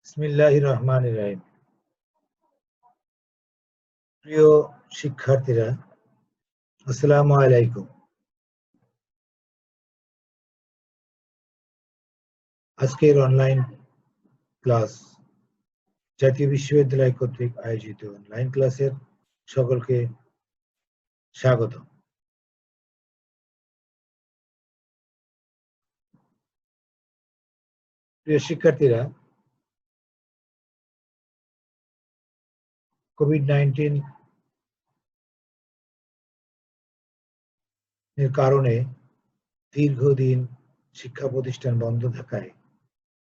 বিসমিল্লাহির রহমানির রহিম। প্রিয় শিক্ষার্থীরা, আসসালামু আলাইকুম। আজকের অনলাইন ক্লাস জাতীয় বিশ্ববিদ্যালয় কর্তৃক আয়োজিত অনলাইন ক্লাসের সকলকে স্বাগত। প্রিয় শিক্ষার্থীরা, কোভিড-19 এর কারণে দীর্ঘদিন শিক্ষা প্রতিষ্ঠান বন্ধ থাকায়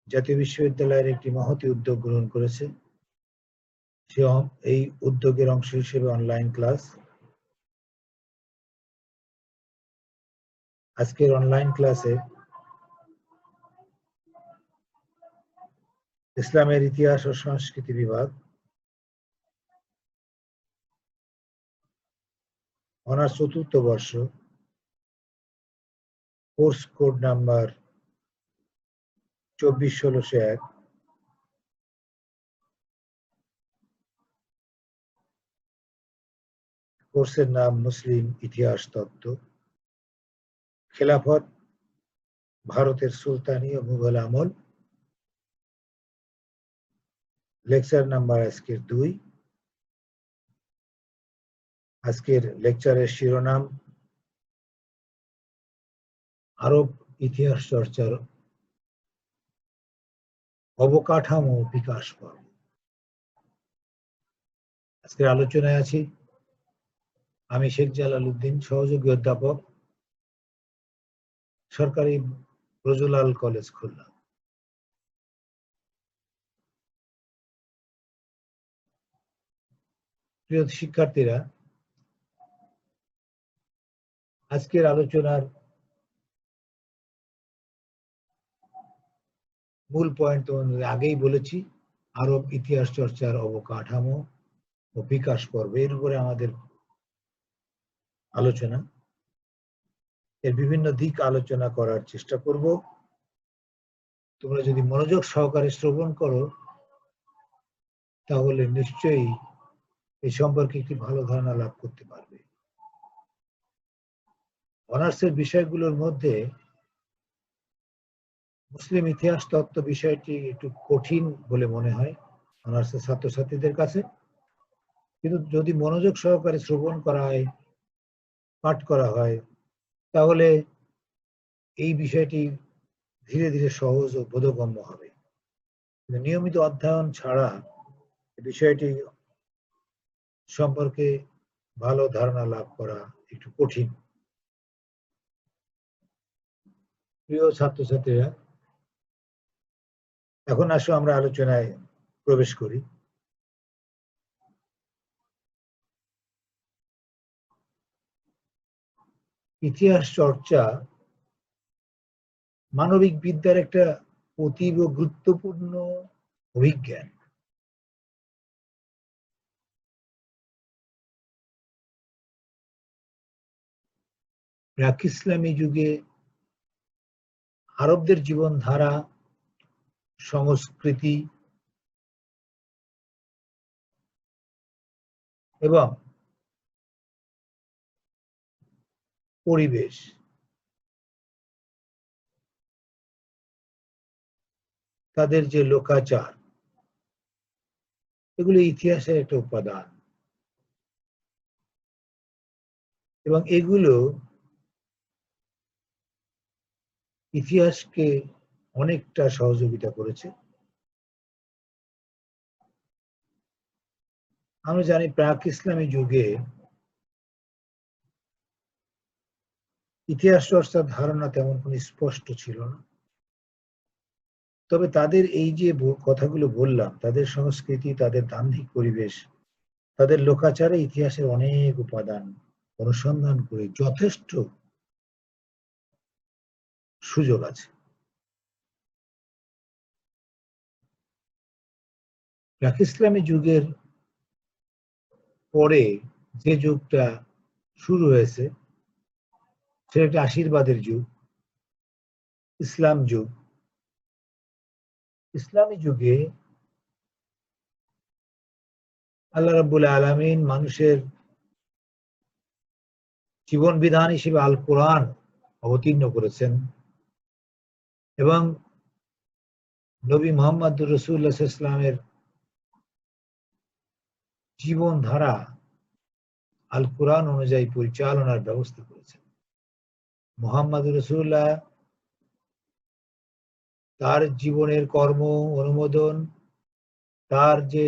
জাতীয় বিশ্ববিদ্যালয়ের একটি মহতী উদ্যোগ গ্রহণ করেছে। এই উদ্যোগের অংশ হিসেবে অনলাইন ক্লাস। আজকের অনলাইন ক্লাসে ইসলামের ইতিহাস ও সংস্কৃতি বিভাগ, অনার্স চতুর্থ বর্ষ, কোর্স কোড নাম্বার 24-1601, কোর্সের নাম মুসলিম ইতিহাস তত্ত্ব, খেলাফত, ভারতের সুলতানি ও মুঘল আমল। লেকচার নাম্বার আজকের 2। আজকের লেকচারের শিরোনাম আরব ইতিহাস চর্চার অবকাঠামো বিকাশ পর্ব। আজকের আলোচনায় আছি আমি শেখ জালাল উদ্দিন, সহযোগী অধ্যাপক, সরকারি ব্রজলাল কলেজ, খুলনা। প্রিয় শিক্ষার্থীরা, আজকের আলোচনার মূল পয়েন্ট আগেই বলেছি, আরব ইতিহাস চর্চার অবকাঠামো ও বিকাশ পর্ব, এর উপরে আমাদের আলোচনা। এর বিভিন্ন দিক আলোচনা করার চেষ্টা করব। তোমরা যদি মনোযোগ সহকারে শ্রবণ করো তাহলে নিশ্চয়ই এই সম্পর্কে একটি ভালো ধারণা লাভ করতে পারবে। অনার্সের বিষয়গুলোর মধ্যে মুসলিম ইতিহাস তত্ত্ব বিষয়টি একটু কঠিন বলে মনে হয় অনার্সের ছাত্রছাত্রীদের কাছে, কিন্তু যদি মনোযোগ সহকারে শ্রবণ করা হয়, পাঠ করা হয়, তাহলে এই বিষয়টি ধীরে ধীরে সহজ ও বোধগম্য হবে। নিয়মিত অধ্যয়ন ছাড়া বিষয়টি সম্পর্কে ভালো ধারণা লাভ করা একটু কঠিন। প্রিয় ছাত্রছাত্রীরা, এখন আসো আমরা আলোচনায় প্রবেশ করি। ইতিহাস চর্চা মানবিক বিদ্যার একটা অতীব গুরুত্বপূর্ণ অভিজ্ঞান। প্রাক ইসলামী যুগে আরবদের জীবনধারা, সংস্কৃতি এবং পরিবেশ, তাদের যে লোকাচার, এগুলো ইতিহাসের একটা উপাদান এবং এগুলো ইতিহাসকে অনেকটা সহযোগিতা করেছে। আমরা জানি প্রাক ইসলামী যুগে ইতিহাস চর্চার ধারণা তেমন কোনো স্পষ্ট ছিল না, তবে তাদের এই যে কথাগুলো বললাম, তাদের সংস্কৃতি, তাদের দাম্ভিক পরিবেশ, তাদের লোকাচারে ইতিহাসের অনেক উপাদান অনুসন্ধান করে যথেষ্ট সুযোগ আছে। প্রাক ইসলামী যুগের পরে যে যুগটা শুরু হয়েছে সেটা একটা আশীর্বাদের যুগ, ইসলাম যুগ। ইসলামী যুগে আল্লাহ রাব্বুল আলামিন মানুষের জীবন বিধান হিসেবে আল কোরআন অবতীর্ণ করেছেন এবং নবী মুহাম্মদ রাসূলুল্লাহ সাল্লাল্লাহু আলাইহি ওয়াসাল্লামের জীবনধারা আল কোরআন অনুযায়ী পরিচালনার ব্যবস্থা করেছেন। মুহাম্মদ রাসূলুল্লাহ তার জীবনের কর্ম অনুমোদন, তার যে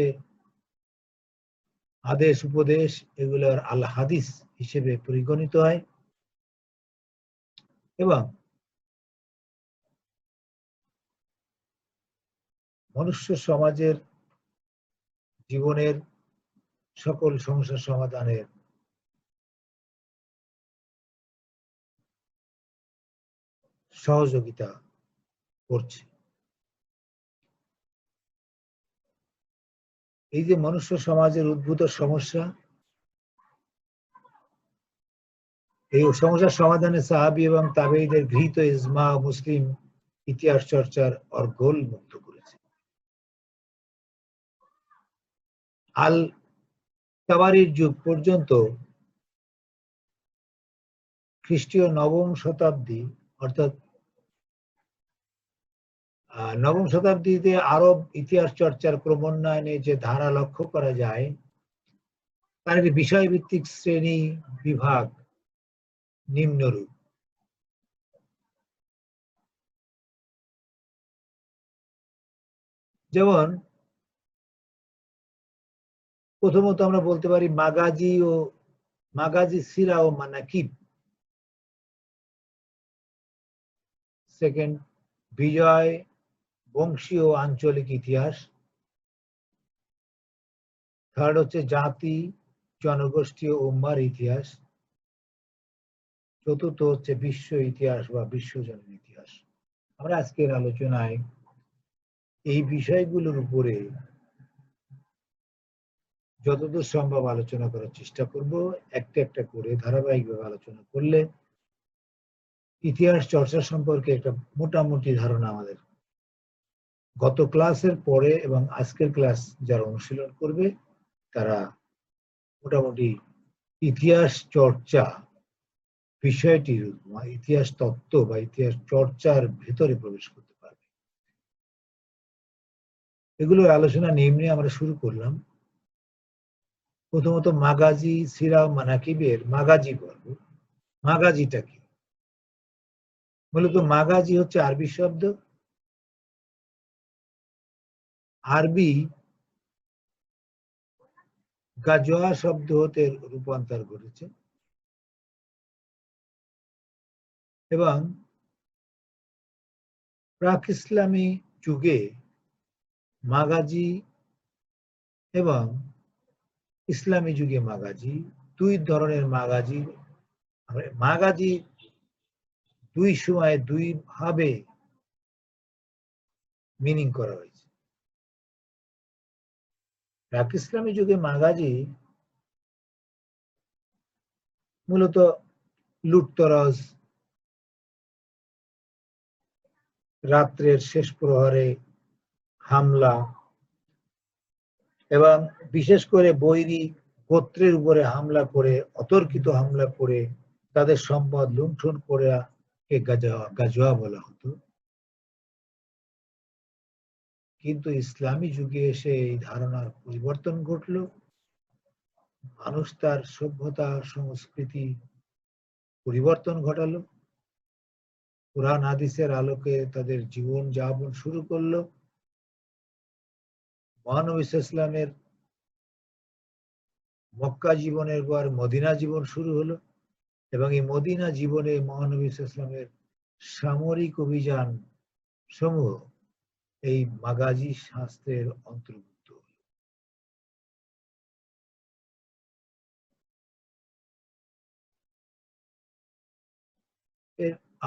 আদেশ উপদেশ, এগুলোর আল হাদিস হিসেবে পরিগণিত হয় এবং মনুষ্য সমাজের জীবনের সকল সমস্যা সমাধানের সহযোগিতা করছে। এই যে মনুষ্য সমাজের উদ্ভূত সমস্যা, এই সমস্যার সমাধানে সাহাবী এবং তাবেঈদের গৃহীত ইজমা মুসলিম ইতিহাস চর্চার অর্গল মুক্ত করেছে। আল তাবারির যুগ পর্যন্ত খ্রিস্টীয় নবম শতাব্দী, অর্থাৎ নবম শতাব্দীতে আরব ইতিহাস চর্চার ক্রমোন্নয়নে যে ধারা লক্ষ্য করা যায় তার একটি বিষয়ভিত্তিক শ্রেণী বিভাগ নিম্নরূপ। যেমন প্রথমত আমরা বলতে পারি মাগাজি সিরা ও মানাকিব। সেকেন্ড, বিজয়, বংশীয় আঞ্চলিক ইতিহাস। থার্ড হচ্ছে জাতি, জনগোষ্ঠী ও উম্মার ইতিহাস। চতুর্থ হচ্ছে বিশ্ব ইতিহাস বা বিশ্বজনীন ইতিহাস। আমরা আজকের আলোচনায় এই বিষয়গুলোর উপরে যতদূর সম্ভব আলোচনা করার চেষ্টা করব। একটা একটা করে ধারাবাহিকভাবে আলোচনা করলে ইতিহাস চর্চা সম্পর্কে একটা মোটামুটি ধারণা আমাদের গত ক্লাসের পরে এবং আজকের ক্লাস যারা অনুশীলন করবে তারা মোটামুটি ইতিহাস চর্চা বিষয়টির ইতিহাস তত্ত্ব বা ইতিহাস চর্চার ভেতরে প্রবেশ করতে পারবে। এগুলোর আলোচনা নিম্নে আমরা শুরু করলাম। প্রথমত মাগাজি সিরা মানাকিবের মাগাজি পর্ব। মাগাজিটা কি? মূলত মাগাজি হচ্ছে আরবি শব্দ। আরবি গাজোয়া শব্দ হতে রূপান্তর ঘটেছে এবং প্রাক ইসলামী যুগে মাগাজি এবং ইসলামী যুগে মাগাজি, দুই ধরনের মাগাজি দুই সময়ে দুই ভাবে মিনিং করা হয়েছে। প্রাক ইসলামী যুগে মাগাজি মূলত লুটতরাজ, রাত্রের শেষ প্রহরে হামলা এবং বিশেষ করে বৈরী গোত্রের উপরে হামলা করে, অতর্কিত হামলা করে তাদের সম্পদ লুণ্ঠন করে গাজোয়া বলা হতো। কিন্তু ইসলামী যুগে এসে এই ধারণার পরিবর্তন ঘটল। মানুষ তার সভ্যতা সংস্কৃতি পরিবর্তন ঘটালো, কুরআন হাদিসের আলোকে তাদের জীবন যাপন শুরু করলো। মহানবী ইসলামের মক্কা জীবনের পর মদিনা জীবন শুরু হলো এবং এই মদিনা জীবনে মহানবী ইসলামের সামরিক অভিযান সমূহ এই মাগাজি শাস্ত্রের অন্তর্ভুক্ত।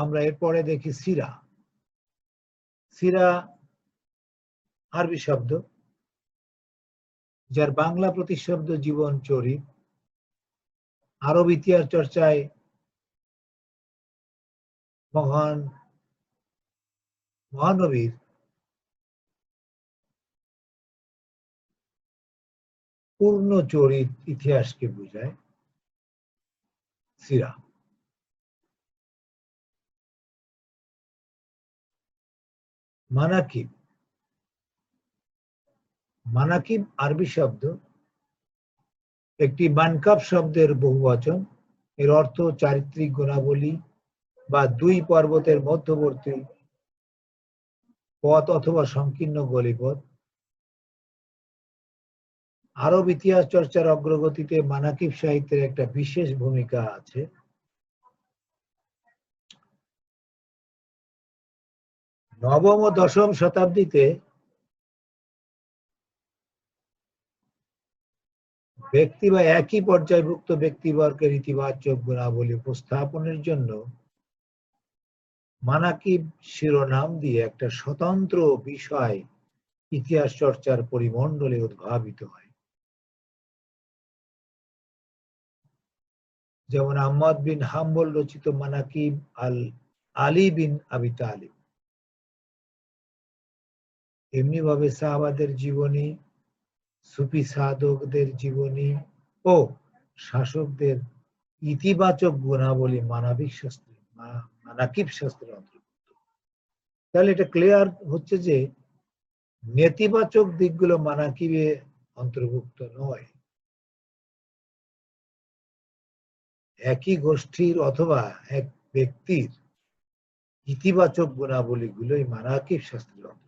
আমরা এরপরে দেখি সিরা। সিরা আরবি শব্দ যার বাংলা প্রতিশব্দ জীবন চরিত। আরব ইতিহাস চর্চায় মহানবীর পূর্ণ চরিত ইতিহাসকে বোঝায় সিরা। মানাকিব, মানাকিব আরবি শব্দ, একটি মানকাব শব্দের বহুবচন। এর অর্থ চারিত্রিক গুণাবলী বা দুই পর্বতের মধ্যবর্তী পথ অথবা সংকীর্ণ গলিপথ। আরব ইতিহাস চর্চার অগ্রগতিতে মানাকিব সাহিত্যের একটা বিশেষ ভূমিকা আছে। নবম ও দশম শতাব্দীতে ব্যক্তি বা একই পর্যায়ভুক্ত ব্যক্তিবর্গের ইতিবাচক গুণাবলী উপস্থাপনের জন্য মানাকিব শিরোনাম দিয়ে একটা স্বতন্ত্র বিষয় ইতিহাস চর্চার পরিমণ্ডলে উদ্ভাবিত হয়। যেমন আহমদ বিন হাম্বল রচিত মানাকিব আল আলী বিন আবি তালিব। এমনি ভাবে সাহাবাদের জীবনী, সুফি সাধকদের জীবনী ও শাসকদের ইতিবাচক গুণাবলী মানাকিব শাস্ত্রের অন্তর্ভুক্ত। তাহলে এটা ক্লিয়ার হচ্ছে যে নেতিবাচক দিকগুলো মানাকিবে অন্তর্ভুক্ত নয়। একই গোষ্ঠীর অথবা এক ব্যক্তির ইতিবাচক গুণাবলীগুলোই মানাকিব শাস্ত্রের অন্তর্ভুক্ত।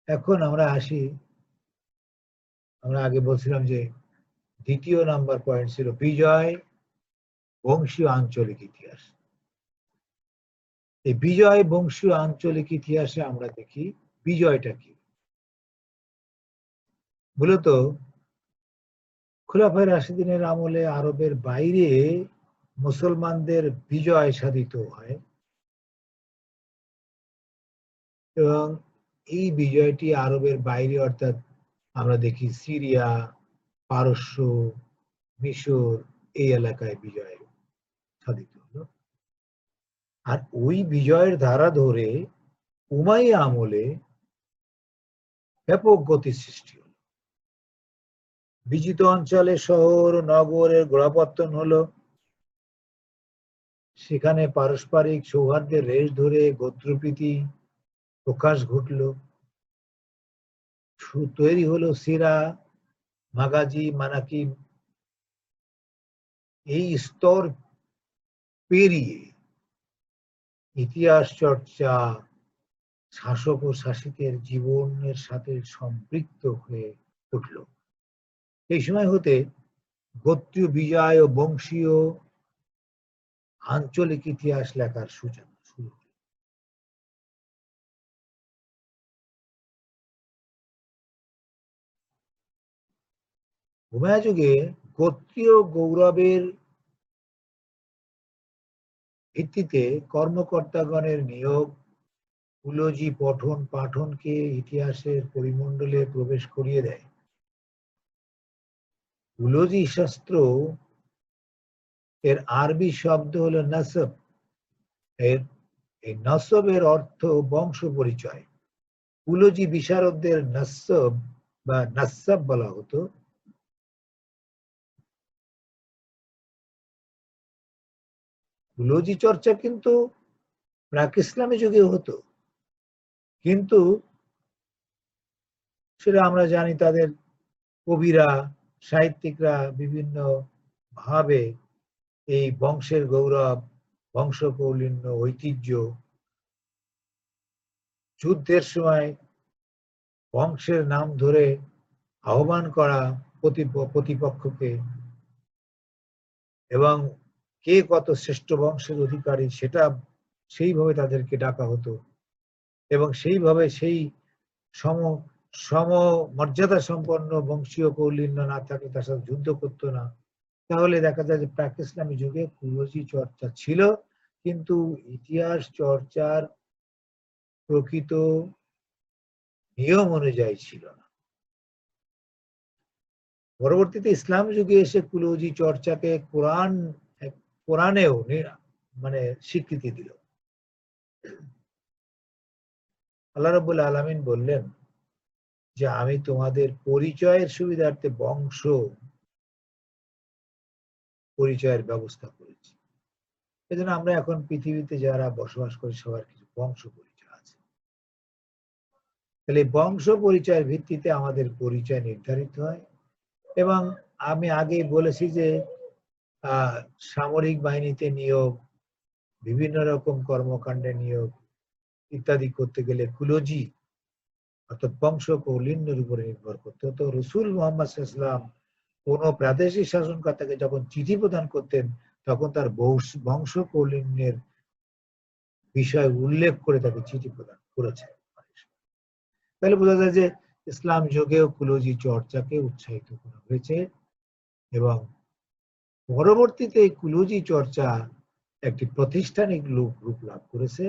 এখন আমরা আসি, আমরা আগে বলছিলাম যে দ্বিতীয় নাম্বার পয়েন্ট ছিল বিজয় বংশীয় আঞ্চলিক ইতিহাস। এই বিজয় বংশীয় আঞ্চলিক ইতিহাসে আমরা দেখি বিজয়টা কি। মূলত খুলাফায়ে রাশিদিনের আমলে আরবের বাইরে মুসলমানদের বিজয় সাধিত হয় এবং এই বিজয়টি আরবের বাইরে অর্থাৎ আমরা দেখি সিরিয়া, পারস্য, মিশর এই এলাকায় বিজয় সাধিত হলো। আর ওই বিজয়ের ধারা ধরে উমাইয়া আমলে ব্যাপক গতি সৃষ্টি হলো। বিজিত অঞ্চলে শহর নগরের গোড়াপত্তন হলো, সেখানে পারস্পরিক সৌহার্দ্যের রেশ ধরে গোত্রপ্রীতি প্রকাশ ঘটল। তৈরি হলো সিরা, মাগাজি, মানাকিব। এই স্তর পেরিয়ে ইতিহাস চর্চা শাসক ও শাসিতের জীবনের সাথে সম্পৃক্ত হয়ে উঠল। এই সময় হতে গোত্রীয় বিজয় ও বংশীয় আঞ্চলিক ইতিহাস লেখার সূচনা শুরু হল। উমাইয়া যুগে গোত্রীয় গৌরবের ভিত্তিতে কর্মকর্তাগণের নিয়োগ কুলজি পঠন পাঠনকে ইতিহাসের পরিমণ্ডলে প্রবেশ করিয়ে দেয়। কুলজি শাস্ত্র এর আরবি শব্দ হলো নসব। এই নসবের অর্থ বংশ পরিচয়। কুলজি বিশারদদের নসব বা নসব বলা হতো। কুলজি চর্চা কিন্তু প্রাক ইসলামী যুগে হতো, কিন্তু সেটা আমরা জানি তাদের কবিরা সাহিত্যিকরা বিভিন্ন ভাবে এই বংশের গৌরব, বংশ কৌলিন্য, ঐতিহ্য, যুদ্ধের সময় বংশের নাম ধরে আহ্বান করা প্রতিপক্ষকে এবং কে কত শ্রেষ্ঠ বংশের অধিকারী সেটা সেইভাবে তাদেরকে ডাকা হতো এবং সেইভাবে সেই সম সম মর্যাদা সম্পন্ন বংশীয় কৌলিন্য না থাকলে তার সাথে যুদ্ধ করতো না। তাহলে দেখা যায় যে প্রাক ইসলামী যুগে কুলজি চর্চা ছিল, কিন্তু ইতিহাস চর্চার প্রকৃত নিয়ম অনুযায়ী ছিল না। পরবর্তীতে ইসলাম যুগে এসে কুলজি চর্চাকে কোরআনেও মানে স্বীকৃতি দিল। আল্লাহ রাব্বুল আলামিন বললেন, যে আমি তোমাদের পরিচয়ের সুবিধার্থে বংশ পরিচয়ের ব্যবস্থা করেছি। এজন্য আমরা এখন পৃথিবীতে যারা বসবাস করি সবার কিছু বংশ পরিচয় আছে। তাহলে বংশ পরিচয়ের ভিত্তিতে আমাদের পরিচয় নির্ধারিত হয়। এবং আমি আগেই বলেছি যে সামরিক বাহিনীতে নিয়োগ, বিভিন্ন রকম কর্মকাণ্ডে নিয়োগ ইত্যাদি করতে গেলে কুলজি অর্থাৎ বংশ কৌলিন্যের উপরে নির্ভর করতে হতো। রসুল মুহাম্মদ সাল্লাল্লাহু আলাইহি ওয়াসাল্লাম কোন প্রাদেশিক শাসনকর্তাকে যখন চিঠি প্রদান করতেন তখন তার বংশ কৌলিন্যের বিষয় উল্লেখ করে তাকে চিঠি প্রদান করেছেন। তাহলে বোঝা যায় যে ইসলাম যুগেও কুলজি চর্চাকে উৎসাহিত করা হয়েছে এবং পরবর্তীতে কুলজি চর্চা একটি প্রাতিষ্ঠানিক রূপ লাভ করেছে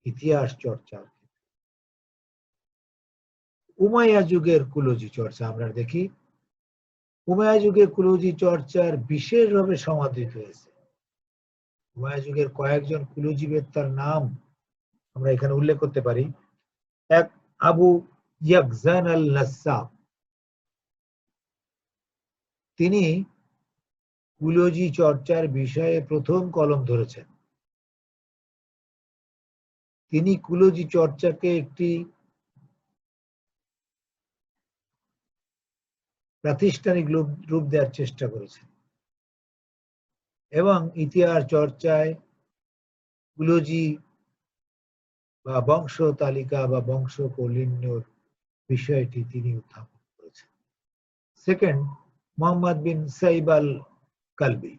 ইতিহাস চর্চার। উমাইয়া যুগের কুলজি চর্চা আমরা দেখি। উমাইয়া যুগে কুলজি চর্চার বিশেষভাবে সমাদৃত হয়েছে। উমাইয়া যুগের কয়েকজন কুলজিবেত্তার নাম আমরা এখানে উল্লেখ করতে পারি। এক, আবু ইয়াকজান আল-নাসাব, তিনি কুলজি চর্চার বিষয়ে প্রথম কলম ধরেছেন। তিনি কুলজি চর্চাকে একটি প্রাতিষ্ঠানিক রূপ দেওয়ার চেষ্টা করেছেন এবং ইতিহাস চর্চায় কুলজি বা বংশ তালিকা বা বংশ কৌলিন্যর বিষয়টি তিনি উত্থাপন করেছেন। সেকেন্ড, মোহাম্মদ বিন সাইব আল কালবি,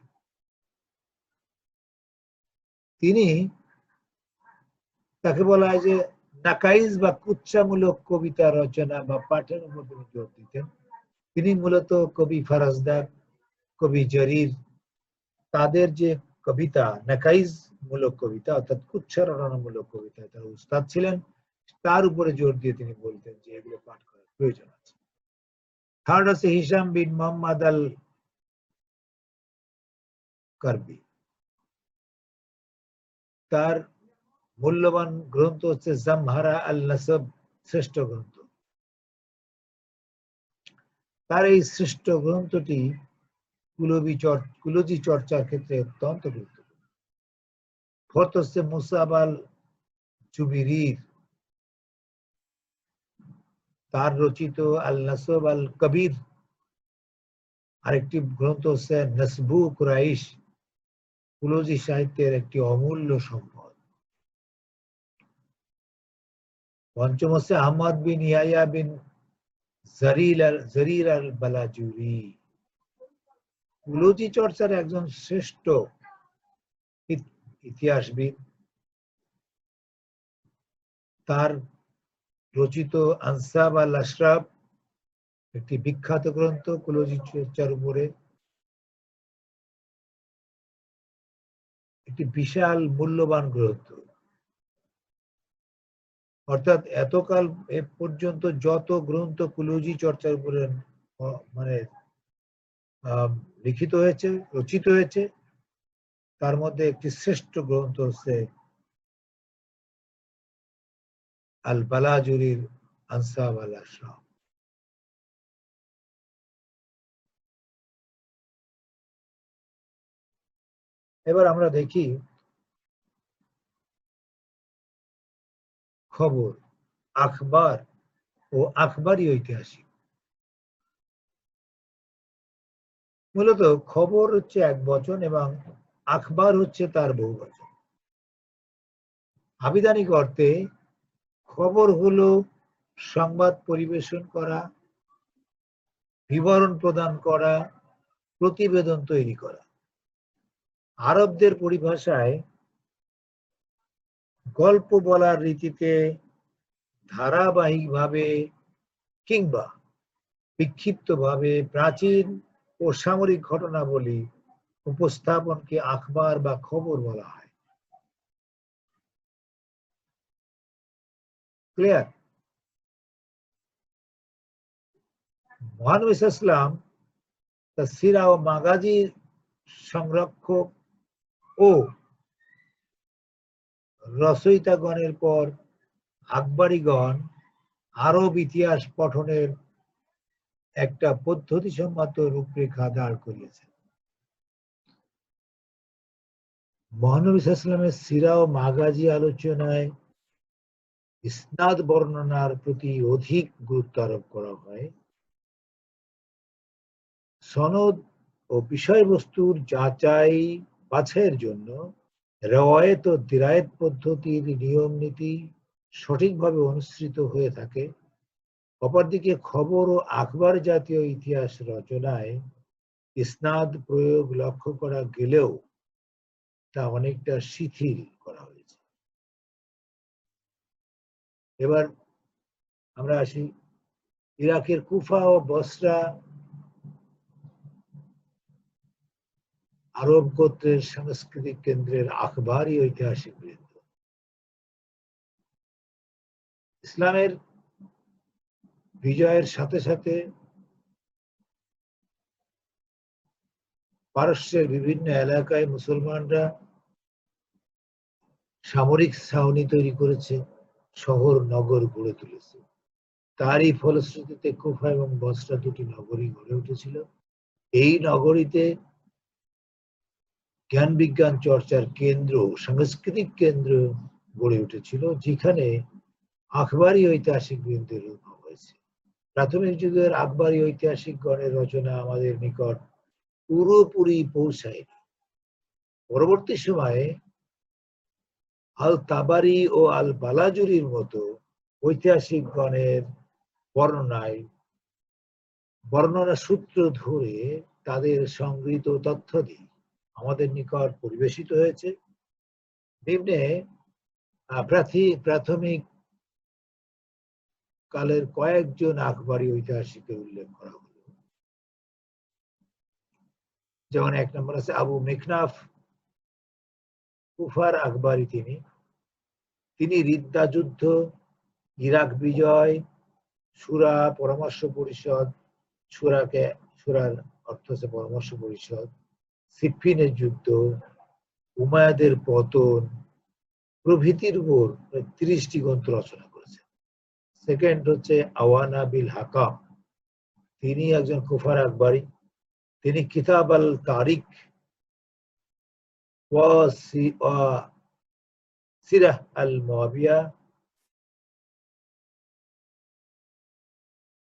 তিনি, তাকে বলা হয় যে নাকাইজ বা কুচ্ছামূলক কবিতা রচনা বা পাঠের উপর তিনি জোর দিতেন। তিনি মূলত কবি ফারাজদার, কবি জরির, তাদের যে কবিতা নাকাইজ মূলক কবিতা অর্থাৎ কুচ্ছা রচনামূলক কবিতা তার উস্তাদ ছিলেন, তার উপরে জোর দিয়ে তিনি বলতেন যে এগুলো পাঠ করার প্রয়োজন আছে। থার্ড হচ্ছে হিশাম বিন মোহাম্মদ আল কারবি, তার মূল্যবান গ্রন্থ হচ্ছে জামহারা আল নাসব, শ্রেষ্ঠ গ্রন্থ। তার এই শ্রেষ্ঠ গ্রন্থটি কুলজি চর্চার ক্ষেত্রে অত্যন্ত গুরুত্বপূর্ণ। ফোর্থ হচ্ছে মুসাব আল জুবিরির, তার রচিত আল নাসব আল কবির, আরেকটি গ্রন্থ হচ্ছে নসবু কুরাইশ, কুলজি সাহিত্যের একটি অমূল্য সম্পদ। পঞ্চম হচ্ছে আহমদ বিন ইয়াহিয়া বিন জরির আল বালাজুরি, কুলজি চর্চার একজন শ্রেষ্ঠ ইতিহাসবিদ। তার রচিত আনসাব আল আশরাফ একটি বিখ্যাত গ্রন্থ কুলজি চর্চার উপরে, একটি বিশাল মূল্যবান গ্রন্থ। অর্থাৎ এতকাল এ পর্যন্ত যত গ্রন্থ কুলজি চর্চার উপরে মানে লিখিত হয়েছে, রচিত হয়েছে, তার মধ্যে একটি শ্রেষ্ঠ গ্রন্থ হচ্ছে আল বালাজুরির আনসাব আল আশরাফ। এবার আমরা দেখি খবর, আখবার ও আখবারি ঐতিহাসিক। মূলত খবর হচ্ছে এক বচন এবং আখবার হচ্ছে তার বহু বচন। আবিধানিক অর্থে খবর হলো সংবাদ পরিবেশন করা, বিবরণ প্রদান করা, প্রতিবেদন তৈরি করা। আরবদের পরিভাষায় গল্প বলার রীতিতে ধারাবাহিকভাবে কিংবা বিক্ষিপ্তভাবে প্রাচীন ও সামরিক ঘটনাবলী উপস্থাপনকে আখবার বা খবর বলা হয়। ক্লিয়ার? মহানবী সাল্লাল্লাহু আলাইহি ওয়াসাল্লাম তার সিরা ও মাগাজি সংরক্ষক ও রচয়িতাগণের পর আকবরীগণ আরব ইতিহাস পঠনের একটা পদ্ধতিসম্মত রূপরেখা দাঁড় করিয়েছেন। মহানবী সাল্লাল্লাহু আলাইহি ওয়াসাল্লামের সিরা ও মাগাজি আলোচনায় ইসনাদ বর্ণনার প্রতি অধিক গুরুত্ব আরোপ করা হয়। সনদ ও বিষয়বস্তুর যাচাই বাছাইয়ের জন্য রেওয়ায়েত ও দিরায়েত পদ্ধতির নিয়ম নীতি সঠিকভাবে অনুসৃত হয়ে থাকে। অপরদিকে খবর ও আখবার জাতীয় ইতিহাস রচনায় ইসনাদ প্রয়োগ লক্ষ্য করা গেলেও তা অনেকটা শিথিল করা হয়েছে। এবার আমরা আসি ইরাকের কুফা ও বসরা আরব গোত্রের সাংস্কৃতিক কেন্দ্রের আখবারি ঐতিহাসিক বৃন্দ। ইসলামের বিজয়ের সাথে সাথে পারস্যের বিভিন্ন এলাকায় মুসলমানরা সামরিক ছাউনি তৈরি করেছে, শহর নগর গড়ে তুলেছে। তারই ফলশ্রুতিতে কুফা এবং বসরা দুটি নগরী গড়ে উঠেছিল। এই নগরীতে জ্ঞান বিজ্ঞান চর্চার কেন্দ্র, সাংস্কৃতিক কেন্দ্র গড়ে উঠেছিল, যেখানে আখবারি ঐতিহাসিক বৃন্দের উদ্ভব হয়েছে। প্রাথমিক যুগের আকবরী ঐতিহাসিক গণের রচনা আমাদের নিকট পুরোপুরি পৌঁছায়নি। পরবর্তী সময়ে আল তাবারি ও আল বালাজুরির মতো ঐতিহাসিক গণের বর্ণনা সূত্র ধরে তাদের সংগৃহীত তথ্যাদি আমাদের নিকট পরিবেশিত হয়েছে। নিম্নে প্রাথমিক কালের কয়েকজন আকবরী ঐতিহাসিকের উল্লেখ করা হলো। যেমন এক নম্বর আছে আবু মিকনাফ, কুফার আকবরী। তিনি রিদ্দা যুদ্ধ, ইরাক বিজয়, সূরা পরামর্শ পরিষদ, সূরার অর্থ হচ্ছে পরামর্শ পরিষদ, সিফিনের যুদ্ধ, উমায়াদের পতন প্রভৃতির উপর 30টি গ্রন্থ রচনা করেছেন। সেকেন্ড হচ্ছে আওয়ানা বিল হাকাম, তিনি একজন কুফার আকবরী। তিনি কিতাব আল তারিখ সিরাহ আল মুআবিয়া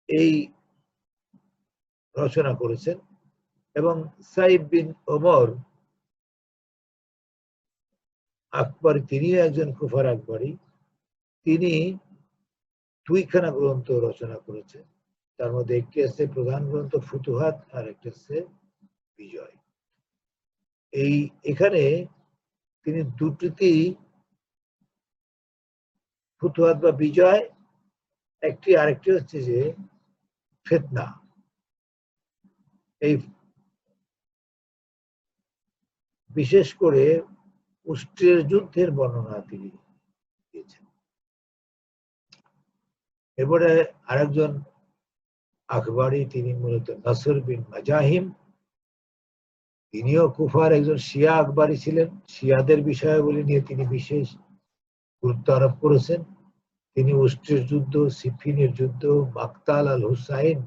এই রচনা করেছেন। এবং সাইব বিন ওমর আকবর, তিনিও একজন কুফার আকবরী। তিনি 2খানা গ্রন্থ রচনা করেছেন। তার মধ্যে একটি আছে প্রধান গ্রন্থ ফুতুহাত, আর একটি আছে বিজয়। এখানে তিনি দুটিতেই, ফুতুহাত বা বিজয় আরেকটি হচ্ছে যে ফিতনা, এই বিশেষ করে উষ্ট্রের যুদ্ধের বর্ণনা তিনি দিয়েছেন। এরপরে আরেকজন আকবরী, তিনি মূলত নাসর বিন মাজাহিম। তিনিও কুফার একজন শিয়া আকবরী ছিলেন। শিয়াদের বিষয়াবলী নিয়ে তিনি বিশেষ গুরুত্ব আরোপ করেছেন। তিনি উষ্ট্রের যুদ্ধ, সিফিনের যুদ্ধ, মাকতাল আল হুসাইন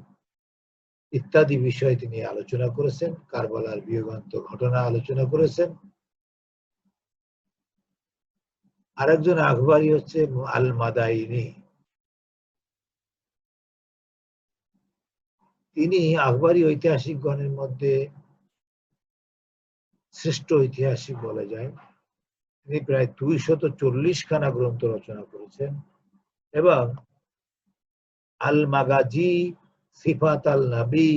ইত্যাদি বিষয়ে তিনি আলোচনা করেছেন। কারবালার বিয়োগান্ত ঘটনা আলোচনা করেছেন। আরেকজন আকবরী হচ্ছে আল মাদাইনি। তিনি আকবরী ঐতিহাসিক গণের মধ্যে শ্রেষ্ঠ ঐতিহাসিক বলা যায়। তিনি প্রায় 240খানা গ্রন্থ রচনা করেছেন এবং আল মাগাজি, সিফাত আল নবী,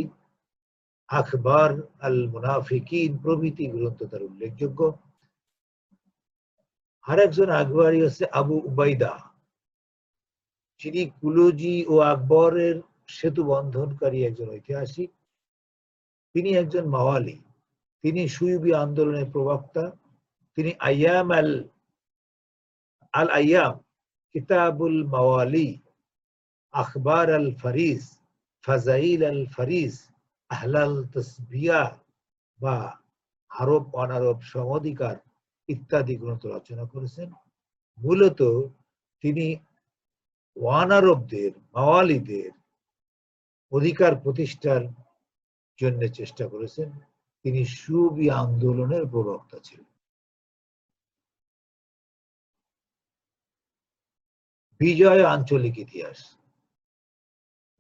আখবার আল মুনাফিকিন প্রভৃতি গ্রন্থ তার উল্লেখযোগ্য। আরেকজন আকবরী হচ্ছে আবু উবাইদা, যিনি কুলুজি ও আকবরের সেতু বন্ধনকারী একজন ঐতিহাসিক। তিনি একজন মাওয়ালি, তিনি সুয়ুবি আন্দোলনের প্রবক্তা। তিনি আল আইয়াম, কিতাবুল মাওয়ালি, আখবার আল ফারিস, ফাজাইল আল ফারিস, আহলাল তসবিয়া বা আরব অনারব সমধিকার ইত্যাদি গ্রন্থ রচনা করেছেন। মূলত তিনি ওয়ান আরবদের, মাওয়ালিদের অধিকার প্রতিষ্ঠার জন্য চেষ্টা করেছেন। তিনি সুফি আন্দোলনের প্রবক্তা ছিলেন। বিজয় আঞ্চলিক ইতিহাস।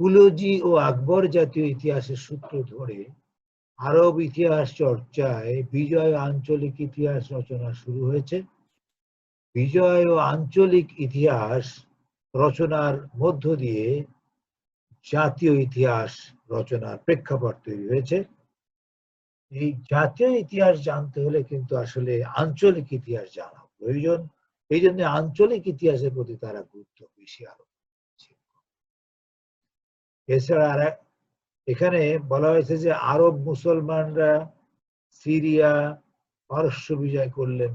কুলজি ও আকবর জাতীয় ইতিহাসের সূত্র ধরে আরব ইতিহাস চর্চায় বিজয় আঞ্চলিক ইতিহাস রচনা শুরু হয়েছে। বিজয় ও আঞ্চলিক ইতিহাস রচনার মধ্য দিয়ে জাতীয় ইতিহাস রচনার প্রেক্ষাপট তৈরি হয়েছে। এই জাতীয় ইতিহাস জানতে হলে কিন্তু আসলে আঞ্চলিক ইতিহাস জানা প্রয়োজন। এই জন্য আঞ্চলিক ইতিহাসের প্রতি তারা গুরুত্ব বেশি আরোপ করেছে। এছাড়া এখানে বলা হয়েছে যে আরব মুসলমানরা সিরিয়া, পারস্য বিজয় করলেন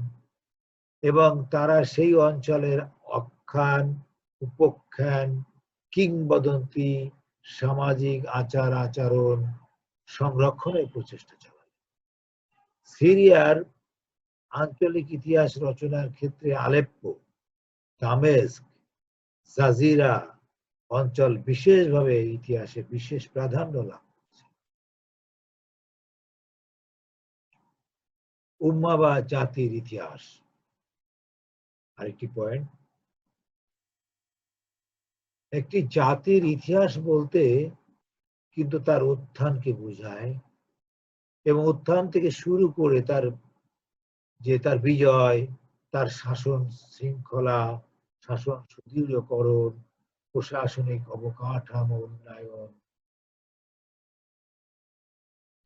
এবং তারা সেই অঞ্চলের অখ্যান, উপাখ্যান, কিংবদন্তি, সামাজিক আচার আচরণ সংরক্ষণের প্রচেষ্টা চালালেন। সিরিয়ার আঞ্চলিক ইতিহাস রচনার ক্ষেত্রে আলেপ্পো, দামেস্ক, জাজিরা অঞ্চল বিশেষভাবে ইতিহাসে বিশেষ প্রাধান্য লাভ করেছে। উম্মা বা জাতির ইতিহাস আরেকটি পয়েন্ট। একটি জাতির ইতিহাস বলতে কিন্তু তার উত্থানকে বোঝায় এবং উত্থান থেকে শুরু করে তার বিজয়, তার শাসন শৃঙ্খলা, শাসন সুদৃঢ়করণ, প্রশাসনিক অবকাঠামো উন্নয়ন,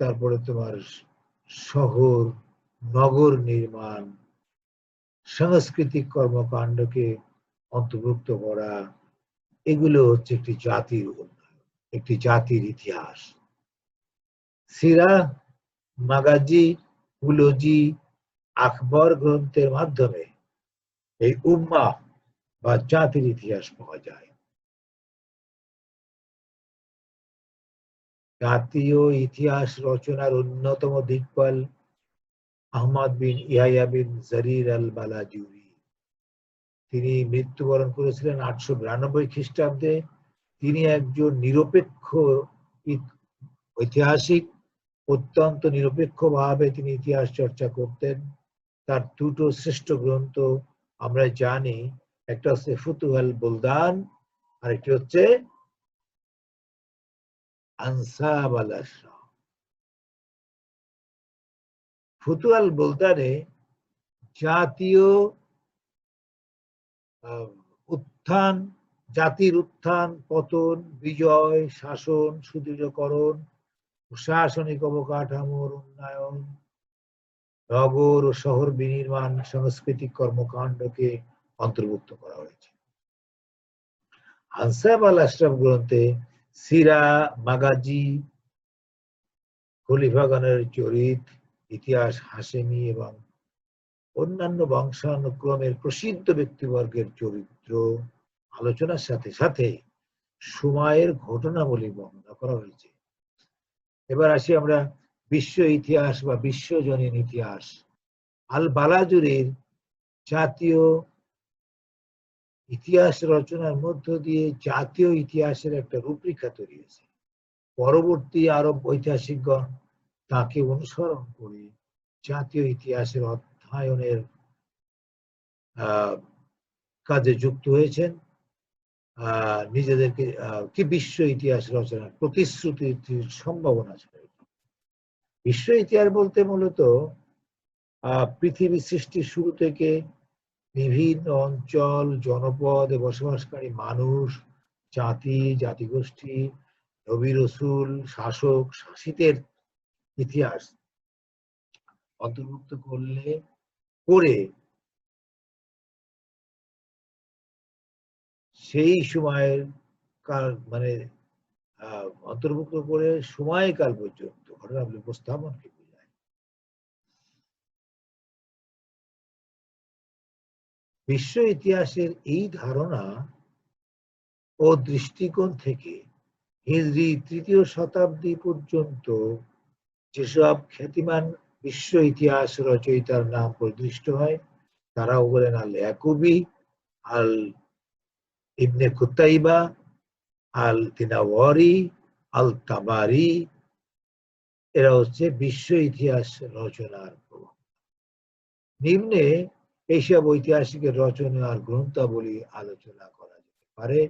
তারপরে তোমার শহর নগর নির্মাণ, সাংস্কৃতিক কর্মকাণ্ডকে অন্তর্ভুক্ত করা, এগুলো হচ্ছে একটি জাতির উন্নয়ন, একটি জাতির ইতিহাস। সিরা, মাগাজি, কুলজি, আকবর গ্রন্থের মাধ্যমে এই উম্মা বা জাতির ইতিহাস পাওয়া যায়। জাতীয় ইতিহাস রচনার অন্যতম দিকপাল আহমদ বিন ইয়াহিয়া বিন জারির আল বালাজুরি। তিনি মৃত্যুবরণ করেছিলেন 892 খ্রিস্টাব্দে। তিনি একজন নিরপেক্ষ ঐতিহাসিক, অত্যন্ত নিরপেক্ষভাবে তিনি ইতিহাস চর্চা করতেন। তার দুটো শ্রেষ্ঠ গ্রন্থ আমরা জানি, একটা হচ্ছে ফুতুহাল বুলদান আর একটি হচ্ছে আনসাব আল আশরাফ। ফুতুহাল বুলদানে জাতীয় উত্থান, জাতির উত্থান পতন, বিজয়, শাসন সুদৃঢ়করণ, প্রশাসনিক অবকাঠামোর উন্নয়ন, নগর ও শহর বিনির্মাণ, সাংস্কৃতিক কর্মকাণ্ডকে অন্তর্ভুক্ত করা হয়েছে। আনসাব আল আশরাফ গ্রন্থে সিরা, মাগাজি, খলিফাগণের চরিত, ইতিহাস হাশেমি এবং অন্যান্য বংশানুক্রমের প্রসিদ্ধ ব্যক্তিবর্গের চরিত্র আলোচনার সাথে সাথে সময়ের ঘটনাবলী বর্ণনা করা হয়েছে। এবার আসি আমরা বিশ্ব ইতিহাস বা বিশ্বজনীন ইতিহাস। আল বালাজুরির জাতীয় ইতিহাস রচনার মধ্য দিয়ে জাতীয় ইতিহাসের একটা রূপরেখা তৈরি হয়েছে। পরবর্তী আরব ঐতিহাসিকগণ তাকে অনুসরণ করে জাতীয় ইতিহাসের অধ্যয়নের কাজে যুক্ত হয়েছেন। নিজেদেরকে কি বিশ্ব ইতিহাস রচনার প্রতিশ্রুতির সম্ভাবনা ছিল। বিশ্ব ইতিহাস বলতে মূলত পৃথিবী সৃষ্টির শুরু থেকে বিভিন্ন অঞ্চল, জনপদে বসবাসকারী মানুষ, জাতি, জাতিগোষ্ঠী, নবী রাসূল, শাসক, শাসিতের ইতিহাস অন্তর্ভুক্ত করে সেই সময়ের কাল মানে অন্তর্ভুক্ত করে সময়কাল পর্যন্ত ঘটনাবলী উপস্থাপনকে বোঝায়। বিশ্ব ইতিহাসের এই ধারণা ও দৃষ্টিকোণ থেকে হিজরি 3য় শতাব্দী পর্যন্ত যেসব খ্যাতিমান বিশ্ব ইতিহাস রচয়িতার নাম পরিদৃষ্ট হয় তারাও বলেন আল ইয়াকুবি, আল ইবনে কুতাইবা, আল তিনাওয়ারি, আল তাবারি, এরা হচ্ছে বিশ্ব ইতিহাস রচনার প্রবক্তা। নিম্নে এইসব ঐতিহাসিকের রচনার গ্রন্থাবলী আলোচনা করা যেতে পারে।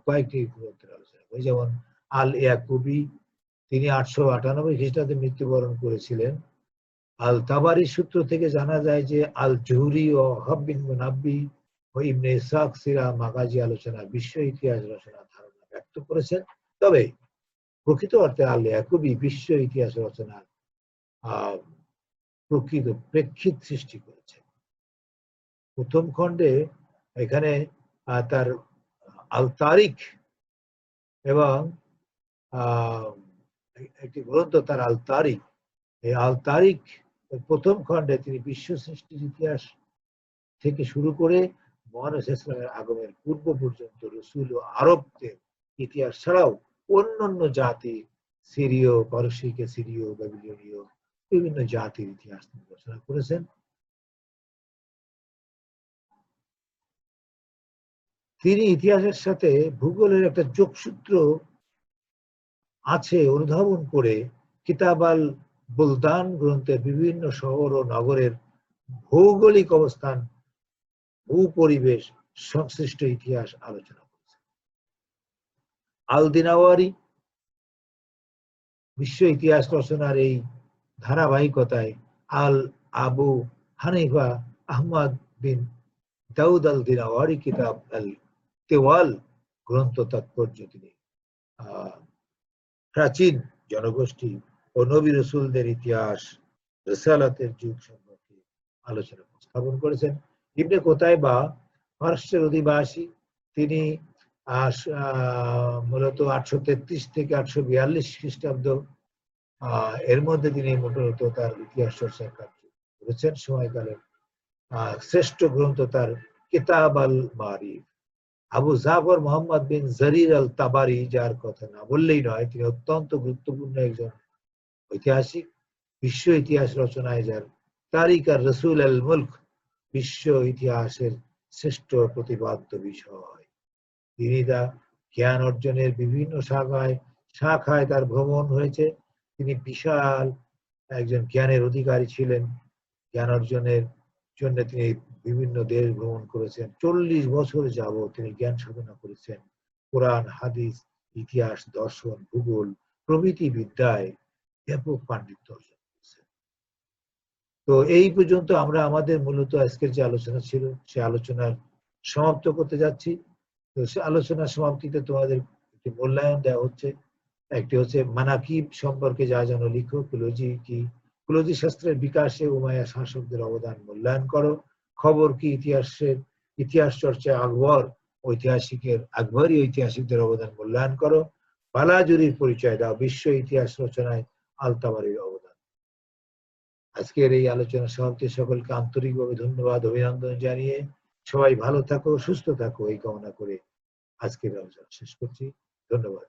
কয়েকটি গ্রন্থের আলোচনা করি, যেমন আল ইয়াকুবি, তিনি 898 খ্রিস্টাব্দে মৃত্যুবরণ করেছিলেন। আল তাবারি সূত্র থেকে জানা যায় যে আল জুহরি ও ওয়াহাব বিন মুনাব্বি ও ইবনে ইসহাক সিরা মাগাজি আলোচনা বিশ্ব ইতিহাস রচনার ধারণা ব্যক্ত করেছেন। তবে প্রকৃত অর্থে আল ইয়াকুবি বিশ্ব ইতিহাস রচনার প্রকৃত প্রেক্ষিত সৃষ্টি করেছেন। প্রথম খণ্ডে এখানে তার আল তারিখ এবং একটি গ্রন্থ তার আল তারিখ, এই আল তারিখ প্রথম খণ্ডে তিনি বিশ্ব সৃষ্টির ইতিহাস থেকে শুরু করে মহানবী ইসলামের আগমনের পূর্ব পর্যন্ত রসুল ও আরবদের ইতিহাস ছাড়াও অন্যান্য জাতি, সিরীয়, পারসিক, সিরীয়, ব্যাবিলনীয় বিভিন্ন জাতির ইতিহাস তিনি রচনা করেছেন। তিনি ইতিহাসের সাথে ভূগোলের একটা যোগসূত্র আছে অনুধাবন করে কিতাব আল বুলদান গ্রন্থের বিভিন্ন শহর ও নগরের ভৌগোলিক অবস্থান, ভূপরিবেশ সংশ্লিষ্ট ইতিহাস আলোচনা করেছে। আল দিনাওয়ারি বিশ্ব ইতিহাস রচনার এই ধারাবাহিকতায় আল আবু হানিফা আহমদ বিন দাউদ আল দিনাওয়ারি কিতাব আল তেওয়াল গ্রন্থ তাৎপর্য তিনি প্রাচীন জনগোষ্ঠী ও নবী রসুলদের ইতিহাস, রিসালাতের যুগ সম্পর্কে আলোচনা উপস্থাপন করেছেন। ইবনে কুতাইবা পারস্যের অধিবাসী, তিনি মূলত 833 থেকে 842 খ্রিস্টাব্দ এর মধ্যে তিনি মূলত তার ইতিহাস চর্চার কার্য করেছেন। সময়কালের শ্রেষ্ঠ গ্রন্থ তার কিতাব আল মারিফ। আবু জাফর মোহাম্মদ বিন জারির আল তাবারি, যার কথা না বললেই নয়, তিনি অত্যন্ত গুরুত্বপূর্ণ একজন ঐতিহাসিক। বিশ্ব ইতিহাস রচনায় যার তারিখ আর রসুল আল মুলক বিশ্ব ইতিহাসের শ্রেষ্ঠ প্রতিপাদ্য বিষয়। তিনি তা জ্ঞান অর্জনের বিভিন্ন শাখায় তার ভ্রমণ হয়েছে। তিনি বিশাল একজন জ্ঞানের অধিকারী ছিলেন। জ্ঞান অর্জনের জন্য তিনি বিভিন্ন দেশ ভ্রমণ করেছেন। 40 বছর যাবত তিনি জ্ঞান সাধনা করেছেন। কোরআন, হাদিস, ইতিহাস, দর্শন, ভূগোল প্রভৃতি বিদ্যায় ব্যাপক পাণ্ডিত্য অর্জন করেছেন। তো এই পর্যন্ত আমরা আমাদের মূলত আজকের যে আলোচনা ছিল সে আলোচনার সমাপ্ত করতে যাচ্ছি। তো সে আলোচনার সমাপ্তিতে তোমাদের একটি মূল্যায়ন দেওয়া হচ্ছে। একটি হচ্ছে মানাকিব সম্পর্কে যা যেন লিখো, কুলজি কি, কুলজি শাস্ত্রের বিকাশে উমাইয়া শাসকদের অবদান মূল্যায়ন করো। খবর কি, ইতিহাস চর্চায় আকবরী ঐতিহাসিকদের অবদান মূল্যায়ন করো। বালাজুরির পরিচয় দাও, বিশ্ব ইতিহাস রচনায় আল তাবারির অবদান। আজকের এই আলোচনা সমাপ্তি সকলকে আন্তরিকভাবে ধন্যবাদ, অভিনন্দন জানিয়ে সবাই ভালো থাকো, সুস্থ থাকো এই কামনা করে আজকের আলোচনা শেষ করছি। ধন্যবাদ।